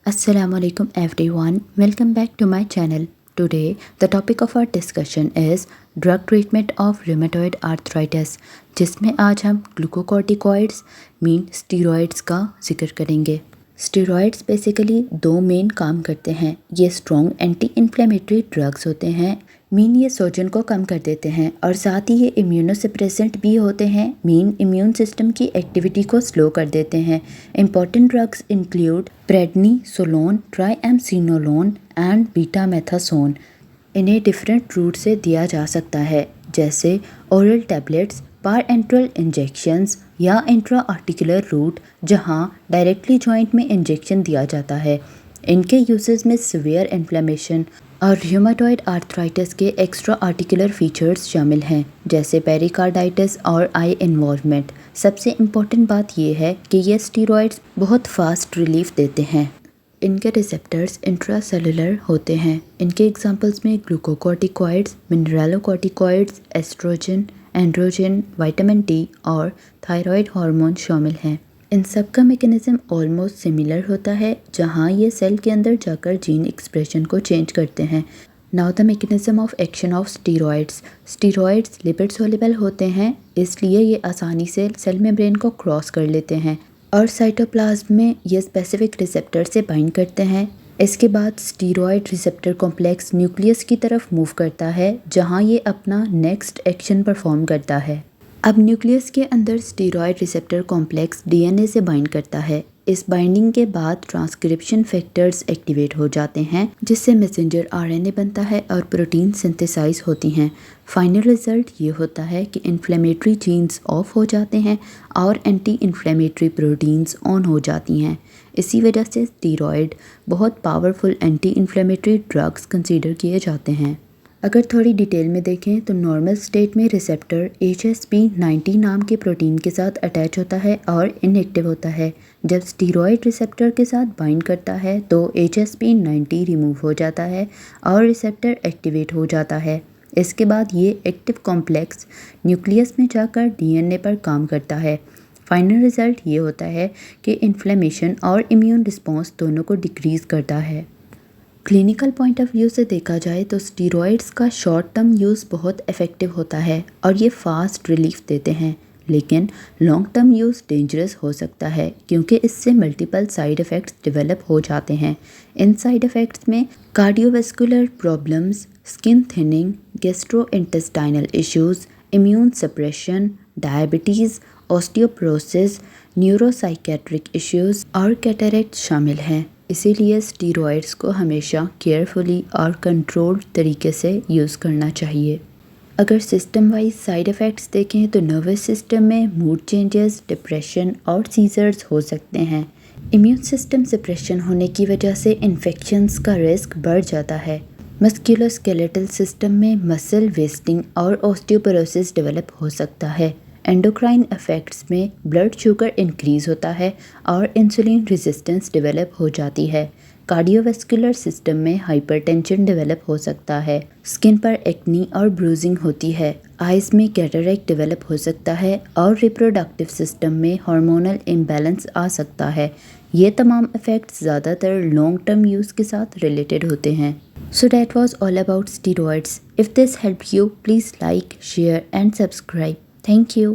Assalamualaikum everyone, welcome back to my channel. Today the topic of our discussion is drug treatment of rheumatoid arthritis, जिसमें आज हम glucocorticoids mean steroids का जिक्र करेंगे। Steroids basically दो main काम करते हैं। ये स्ट्रॉन्ग एंटी इन्फ्लेमेटरी ड्रग्स होते हैं, मीन ये सोजन को कम कर देते हैं और साथ ही ये इम्यूनोसप्रेसेंट भी होते हैं, मीन इम्यून सिस्टम की एक्टिविटी को स्लो कर देते हैं। Important drugs include prednisolone, triamcinolone and betamethasone. इन्हें डिफरेंट रूट से दिया जा सकता है, जैसे oral tablets, parenteral injections या इंट्रा आर्टिकुलर रूट, जहां डायरेक्टली जॉइंट में इंजेक्शन दिया जाता है। इनके यूसेस में सीवियर इन्फ्लेमेशन और र्यूमेटॉइड आर्थराइटिस के एक्स्ट्रा आर्टिकुलर फीचर्स शामिल हैं, जैसे पेरिकार्डाइटिस और आई इन्वॉल्वमेंट। सबसे इम्पॉर्टेंट बात यह है कि ये स्टीरॉइड्स बहुत फास्ट रिलीफ देते हैं। इनके रिसेप्टर्स इंट्रासेलुलर होते हैं। इनके एग्जांपल्स में glucocorticoids, mineralocorticoids, estrogen, androgen, vitamin D और थायराइड हार्मोन शामिल हैं। इन सब का मैकेनिज्म ऑलमोस्ट सिमिलर होता है, जहां ये सेल के अंदर जाकर जीन एक्सप्रेशन को चेंज करते हैं। Now the mechanism of action of steroids. Steroids lipid soluble होते हैं, इसलिए ये आसानी से सेल मेम्ब्रेन को क्रॉस कर लेते हैं और साइटोप्लाज्म में ये स्पेसिफिक रिसेप्टर से बाइंड करते हैं। इसके बाद स्टीरॉयड रिसेप्टर कॉम्प्लेक्स न्यूक्लियस की तरफ मूव करता है, जहां ये अपना नेक्स्ट एक्शन परफॉर्म करता है। अब न्यूक्लियस के अंदर स्टीरॉयड रिसेप्टर कॉम्प्लेक्स डीएनए से बाइंड करता है। इस बाइंडिंग के बाद ट्रांसक्रिप्शन फैक्टर्स एक्टिवेट हो जाते हैं, जिससे मैसेंजर आरएनए बनता है और प्रोटीन सिंथेसाइज होती हैं। फाइनल रिजल्ट ये होता है कि इन्फ्लेमेटरी जीन्स ऑफ हो जाते हैं और एंटी इन्फ्लेमेटरी प्रोटीन्स ऑन हो जाती हैं। इसी वजह से स्टीरॉयड बहुत powerful anti inflammatory drugs consider किए जाते हैं। अगर थोड़ी डिटेल में देखें तो नॉर्मल स्टेट में रिसेप्टर HSP90 नाम के प्रोटीन के साथ अटैच होता है और इनएक्टिव होता है। जब स्टीरॉयड रिसेप्टर के साथ बाइंड करता है तो HSP90 रिमूव हो जाता है और रिसेप्टर एक्टिवेट हो जाता है। इसके बाद ये एक्टिव कॉम्प्लेक्स न्यूक्लियस में जाकर डीएनए पर काम करता है। फाइनल रिजल्ट ये होता है कि इन्फ्लेमेशन और इम्यून रिस्पॉन्स दोनों को डिक्रीज़ करता है। क्लिनिकल पॉइंट ऑफ व्यू से देखा जाए तो स्टीरॉइड्स का शॉर्ट टर्म यूज़ बहुत इफ़ेक्टिव होता है और ये फास्ट रिलीफ देते हैं, लेकिन लॉन्ग टर्म यूज़ डेंजरस हो सकता है क्योंकि इससे मल्टीपल साइड इफ़ेक्ट्स डेवलप हो जाते हैं। इन साइड इफ़ेक्ट्स में cardiovascular problems, skin thinning, gastrointestinal issues, immune suppression, diabetes, osteoporosis, neuropsychiatric issues और कैटरेक्ट शामिल हैं। इसीलिए स्टीरॉइड्स को हमेशा केयरफुली और कंट्रोल्ड तरीके से यूज़ करना चाहिए। अगर सिस्टम वाइज साइड इफ़ेक्ट्स देखें तो नर्वस सिस्टम में मूड चेंजेस, डिप्रेशन और सीजर्स हो सकते हैं। इम्यून सिस्टम सप्रेशन होने की वजह से इन्फेक्शंस का रिस्क बढ़ जाता है। मस्कुलोस्केलेटल सिस्टम में मसल वेस्टिंग और ऑस्टियोपोरोसिस डेवलप हो सकता है। एंडोक्राइन इफेक्ट्स में ब्लड शुगर इंक्रीज़ होता है और इंसुलिन रेजिस्टेंस डेवलप हो जाती है। कार्डियोवैस्कुलर सिस्टम में हाइपरटेंशन डेवलप हो सकता है। स्किन पर एक्नी और ब्रूजिंग होती है। आइज़ में कैटरेक्ट डेवलप हो सकता है और रिप्रोडक्टिव सिस्टम में हार्मोनल इम्बैलेंस आ सकता है। ये तमाम इफ़ेक्ट्स ज़्यादातर लॉन्ग टर्म यूज़ के साथ रिलेटेड होते हैं। So that was all about steroids. If this helped you, please like, share and subscribe. Thank you.